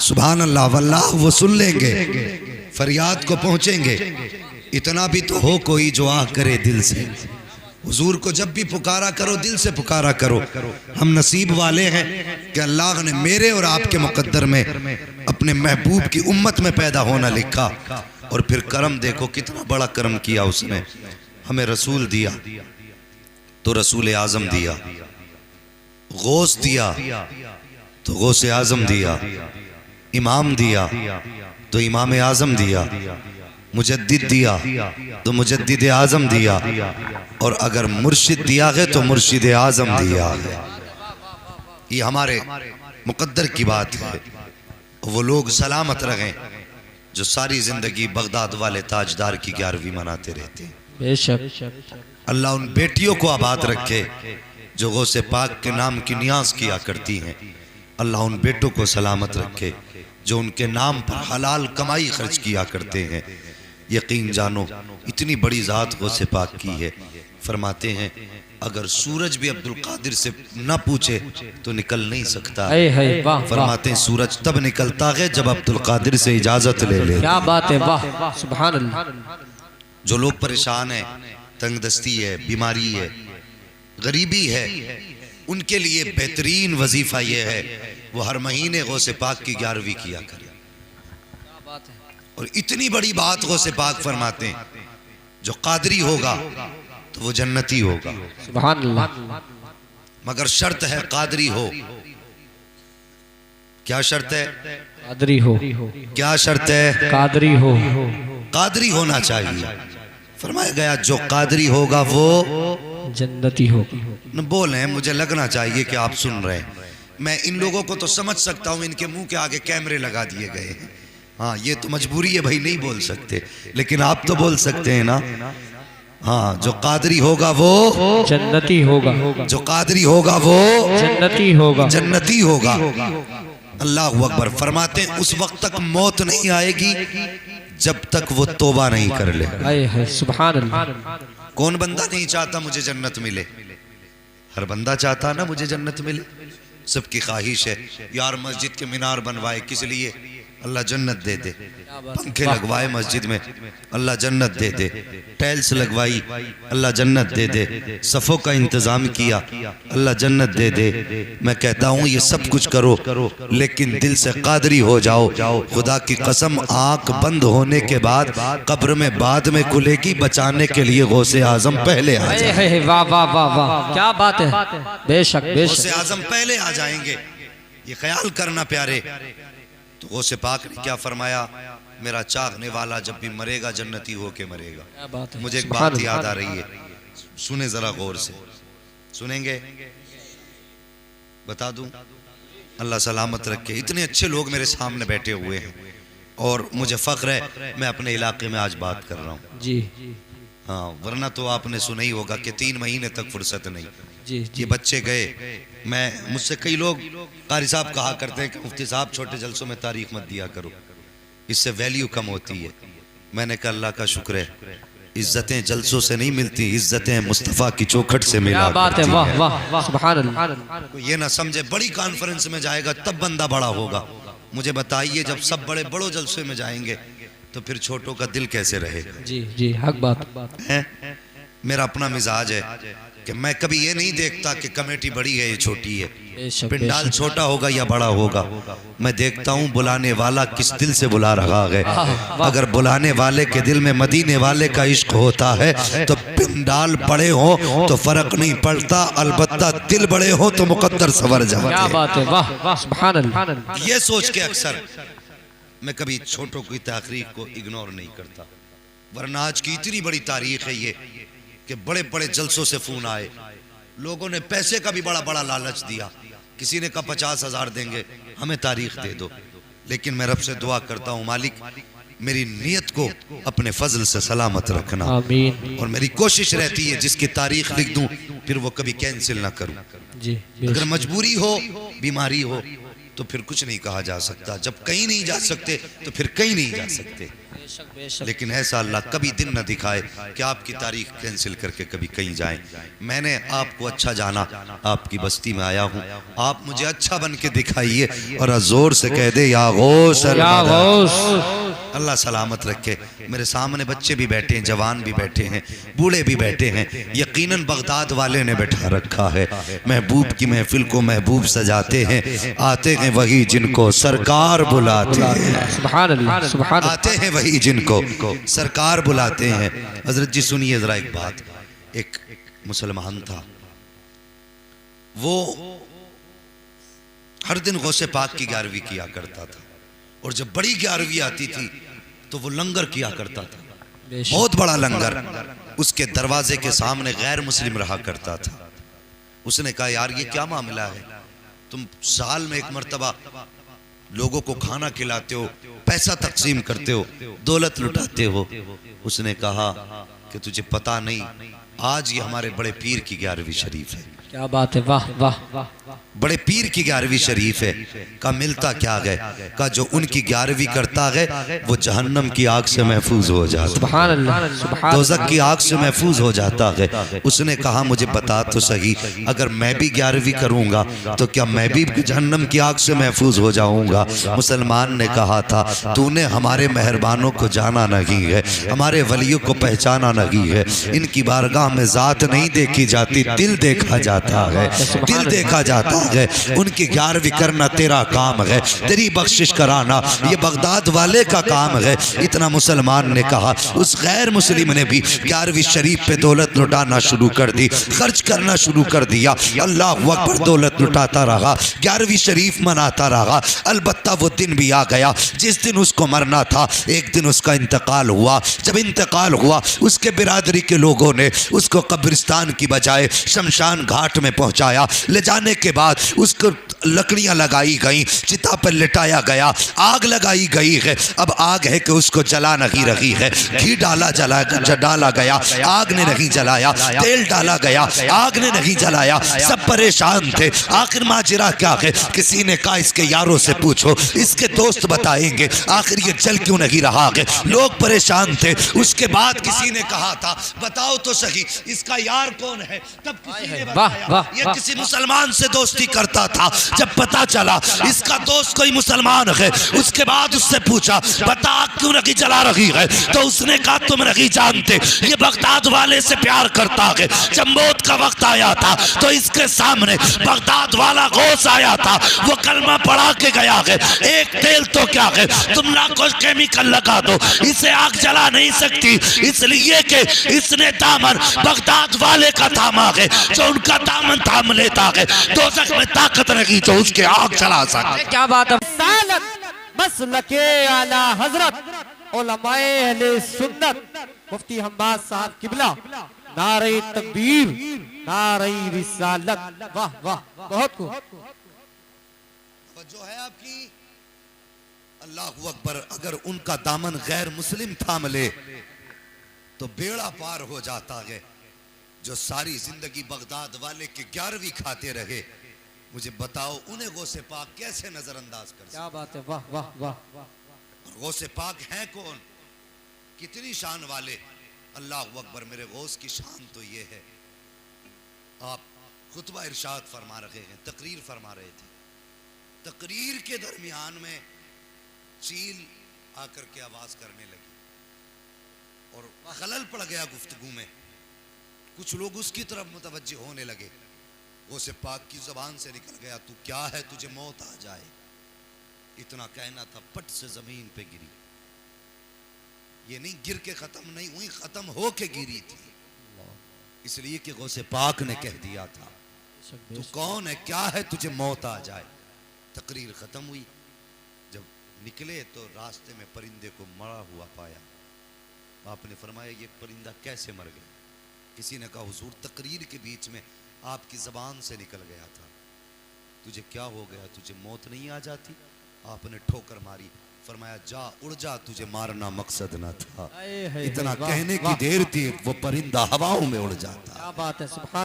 सुभान अल्लाह वल्लाह वो सुन लेंगे, फरियाद को पहुँचेंगे। इतना भी तो हो कोई जो आह करे दिल से। हुजूर को जब भी पुकारा करो दिल से पुकारा करो। हम नसीब वाले हैं कि अल्लाह ने मेरे और आपके मुकद्दर में अपने महबूब की उम्मत में पैदा होना लिखा। और फिर करम देखो कितना बड़ा करम किया उसने, हमें रसूल दिया तो रसूल आज़म दिया, गौस दिया तो गौस आज़म दिया, इमाम दिया तो इमाम आज़म दिया, मुजद्दिद दिया तो मुजद्दिद आज़म दिया, और अगर मुर्शिद दिया है तो मुर्शिद आज़म दिया है। ये हमारे मुकद्दर की बात है। वो लोग सलामत रहें जो सारी जिंदगी बगदाद वाले ताजदार की 11वीं मनाते रहते हैं। बेशक अल्लाह उन बेटियों को आबाद रखे जो गौसे पाक के नाम की नियाज किया करती हैं। अल्लाह उन बेटों को सलामत रखे जो उनके नाम पर हलाल कमाई खर्च किया करते हैं। यकीन जानो इतनी बड़ी ज़ात गौसे पाक की है। फरमाते हैं अगर सूरज भी अब्दुल कादिर से न पूछे तो निकल नहीं सकता। फरमाते हैं सूरज तब निकलता है जब अब्दुल कादिर से इजाजत ले ले। क्या बात है, वाह सुभान अल्लाह। जो लोग परेशान हैं, तंगदस्ती है, बीमारी है, गरीबी है, उनके लिए बेहतरीन वजीफा ये है वो हर महीने गौसे पाक की 11वीं किया करें। और इतनी बड़ी बात गौसे पाक फरमाते हैं जो कादरी होगा तो वो जन्नती होगा। सुभान अल्लाह। मगर शर्त है कादरी हो। क्या शर्त है? कादरी हो। क्या शर्त है? कादरी हो। कादरी होना चाहिए। फरमाया गया जो कादरी होगा वो जन्नती होगी। न बोले, मुझे लगना चाहिए कि आप सुन रहे हैं। मैं इन लोगों को तो समझ सकता हूं, इनके मुंह के आगे कैमरे लगा दिए गए हैं। हाँ ये तो मजबूरी है भाई, नहीं बोल सकते, लेकिन आप तो बोल सकते हैं ना। हाँ जो कादरी होगा वो जन्नती होगा। जो कादरी होगा वो जन्नती होगा। जन्नती होगा। अल्लाह अकबर। फरमाते हैं उस वक्त तक मौत नहीं आएगी जब तक वो तौबा नहीं कर ले। सुभान अल्लाह। कौन बंदा नहीं चाहता मुझे जन्नत मिले? हर बंदा चाहता ना मुझे जन्नत मिले। सबकी ख्वाहिश है यार मस्जिद के मीनार बनवाए, किस लिए? अल्लाह जन्नत दे दे। पंखे लगवाए मस्जिद में, अल्लाह जन्नत दे दे। टाइल्स लगवाई, अल्लाह जन्नत दे दे। सफ़ों का इंतज़ाम किया, अल्लाह जन्नत दे दे। मैं कहता हूँ ये सब कुछ करो लेकिन दिल से कादरी हो जाओ। खुदा की कसम आँख बंद होने के बाद कब्र में बाद में खुलेगी, बचाने के लिए गौसे आज़म पहले आ जाए। वाह वाह वाह वाह, क्या बात है। बेशक गौसे आज़म पहले आ जाएंगे, ये ख्याल करना प्यारे। तो गौसे पाक ने क्या फरमाया? मेरा चाहने वाला जब भी मरेगा जन्नती होके मरेगा। मुझे एक बात याद आ रही है, सुने जरा गौर से। सुनेंगे? बता दूं? अल्लाह सलामत रखे। इतने अच्छे लोग मेरे सामने बैठे हुए हैं और मुझे फख्र है मैं अपने इलाके में आज बात कर रहा हूँ जी। हाँ वरना तो आपने सुना ही होगा कि 3 महीने तक फुर्सत नहीं। जी ये बच्चे गए, मैं मुझसे कई लोग कारी साहब कहा करते हैं कि मुफ्ती साहब छोटे जलसों में तारीख मत दिया करो, इससे वैल्यू कम होती है। मैंने कहा अल्लाह का शुक्र है इज्जतें जलसों से नहीं मिलती, इज्जतें मुस्तफ़ा की चौखट से मिला। बात है, वाह वाह सुभान अल्लाह। ये ना समझे बड़ी कॉन्फ्रेंस में जाएगा तब बंदा बड़ा होगा। मुझे बताइए जब सब बड़े बड़ों जलसे में जाएंगे तो फिर छोटों का दिल कैसे रहेगा? जी जी हक बात है। मेरा अपना मिजाज है कि मैं कभी ये नहीं देखता कि कमेटी बड़ी है या छोटी है, पिंडाल छोटा होगा या बड़ा होगा। मैं देखता हूँ बुलाने वाला किस दिल से बुला रहा है। अगर बुलाने वाले के दिल में मदीने वाले का इश्क होता है तो पिंडाल बड़े हो तो फर्क नहीं पड़ता, अलबत्ता दिल बड़े हो तो मुकद्दर सवर जाते। क्या बात है, वाह वाह सुभान अल्लाह। ये सोच के अक्सर मैं कभी छोटों की तकरीर को इग्नोर नहीं करता, वरना आज की इतनी बड़ी तारीख है ये कि बड़े बड़े जलसों से फोन आए, लोगों ने पैसे का भी बड़ा बड़ा लालच दिया। किसी ने कहा 50,000 देंगे हमें तारीख दे दो, लेकिन मैं रब से दुआ करता हूँ मालिक मेरी नीयत को अपने फजल से सलामत रखना। आमीन। और मेरी कोशिश रहती है जिसकी तारीख लिख दूं फिर वो कभी कैंसिल ना करूं। जी। अगर मजबूरी हो, बीमारी हो, तो फिर कुछ नहीं कहा जा सकता। जब कहीं नहीं जा सकते तो फिर कहीं नहीं जा सकते। लेकिन ऐसा अल्लाह कभी दिन न दिखाए कि आपकी तारीख कैंसिल करके कभी कहीं जाएं। मैंने आपको अच्छा जाना, आपकी बस्ती में आया हूँ, आप मुझे अच्छा बन के दिखाइए और जोर से कह दे या गौस अल्लाह सलामत रखे। मेरे सामने बच्चे भी बैठे हैं, जवान भी बैठे हैं, बूढ़े भी बैठे हैं। यकीनन बगदाद वाले ने बैठा रखा है। महबूब की महफिल को महबूब सजाते हैं, आते हैं वही जिनको सरकार बुलाते हैं। सुभान अल्लाह, सुभान अल्लाह। आते हैं वही जिनको सरकार बुलाते हैं। हजरत जी सुनिए जरा एक बात। एक मुसलमान था, वो हर दिन गौसे पाक की 11वीं किया करता था, और जब बड़ी 11वीं आती थी तो वो लंगर किया करता था, बहुत बड़ा लंगर। उसके दरवाजे के सामने गैर मुस्लिम रहा करता था। उसने कहा यार ये क्या मामला है, तुम साल में एक मर्तबा लोगों को खाना खिलाते हो, पैसा तकसीम करते हो, दौलत लुटाते हो। उसने कहा कि तुझे पता नहीं, आज ये हमारे बड़े पीर की 11वीं शरीफ है। क्या बात है, वाह वाह वाह। बड़े पीर की 11वीं शरीफ है। का मिलता क्या गए, का जो उनकी 11वीं करता है वो जहन्नम की आग से महफूज हो जाता है, सुभान अल्लाह, सुभान दोज़ख की आग से महफूज हो जाता है। उसने कहा मुझे बता तो सही, अगर मैं भी 11वीं करूंगा तो क्या मैं भी जहन्नम की आग से महफूज हो जाऊंगा? मुसलमान ने कहा था तूने हमारे मेहरबानों को जाना नहीं है, हमारे वलियों को पहचाना नहीं है। इनकी बारगाह में जात नहीं देखी जाती, दिल देखा जाता है, दिल देखा जाता है। उनकी 11वीं करना तेरा काम है, तेरी बख्शिश कराना ये बगदाद वाले का काम है। इतना मुसलमान ने कहा। उस गैर मुस्लिम ने भी 11वीं शरीफ पे दौलत लुटाना शुरू कर दी, खर्च करना शुरू कर दिया। अल्लाह अकबर, दौलत लुटाता रहा, 11वीं शरीफ मनाता रहा। अलबत्ता वो दिन भी आ गया जिस दिन उसको मरना था। एक दिन उसका इंतकाल हुआ। जब इंतकाल हुआ उसके बिरादरी के लोगों ने उसको कब्रिस्तान की बजाय शमशान घाट में पहुंचाया। ले जाने के बाद उसको लकड़ियां लगाई गई, चिता पर लिटाया गया, आग लगाई गई है। अब आग है कि उसको जला नहीं रही है। घी डाला गया, आग ने नहीं जलाया। तेल डाला गया, आग ने नहीं जलाया। सब परेशान थे। आखिर माजरा क्या है? किसी ने कहा इसके यारों से पूछो, इसके दोस्त बताएंगे आखिर ये जल क्यों नहीं रहा है। लोग परेशान थे। उसके बाद किसी ने कहा था बताओ तो सही इसका यार कौन है। तब किसी ने बताया ये किसी मुसलमान से दोस्ती करता था। जब पता चला इसका दोस्त कोई मुसलमान है, उसके बाद उससे पूछा बता क्यों नहीं जला रही है। तो उसने कहा तुम नहीं जानते, ये बगदाद वाले से प्यार करता है। जब मौत का वक्त आया था तो इसके सामने बगदाद वाला गौस आया था, वो कलमा पढ़ा के गया है। एक तेल तो क्या है, तुम ना कोई केमिकल लगा दो, इसे आग जला नहीं सकती, इसलिए कि इसने दामन बगदाद वाले का थामा है। जो उनका दामन थाम लेता है दोज़ख में ताकत नहीं तो उसके आग चला सकते। क्या बात है। सालत मसलके आला हजरत उलमाए अहले सुन्नत मुफ्ती हम्माद साहब किबला, नारे तकबीर, नारे रिसालत। वाह वाह, बहुत खूब। जो है आपकी अल्लाहु अकबर। अगर उनका दामन गैर मुस्लिम थाम ले तो बेड़ा पार हो जाता है। जो सारी जिंदगी बगदाद वाले के 11वीं खाते रहे, मुझे बताओ उन्हें गौसे पाक कैसे नजरअंदाज कर। क्या बात है, वाह वाह वाह। गौसे पाक हैं कौन, कितनी शान वाले। अल्लाह अकबर। मेरे गौस की शान तो ये है, आप खुतबा इरशाद फरमा रहे हैं, तकरीर फरमा रहे थे। तकरीर के दरमियान में चील आकर के आवाज करने लगी और खलल पड़ गया गुफ्तगू में। कुछ लोग उसकी तरफ मुतवज्जे होने लगे। गौसे पाक की जबान से निकल गया तू क्या है, तुझे मौत आ जाए। इतना कहना था, पट से जमीन पे गिरी। ये नहीं गिर के खत्म नहीं हुई, खत्म हो के गिरी थी। इसलिए कि गौसे पाक ने कह दिया था तू कौन है, क्या है, तुझे मौत आ जाए। तकरीर खत्म हुई। जब निकले तो रास्ते में परिंदे को मरा हुआ पाया। आपने फरमाया ये परिंदा कैसे मर गया। किसी ने कहा हुजूर तकरीर के बीच में आपकी जबान से निकल गया था, तुझे क्या हो गया, तुझे मौत नहीं आ जाती। आपने ठोकर मारी, फरमाया जा उड़ जा, तुझे मारना मकसद न था। इतना कहने की देर थी वो परिंदा हवाओं में उड़ जाता। क्या बात है, सुभान।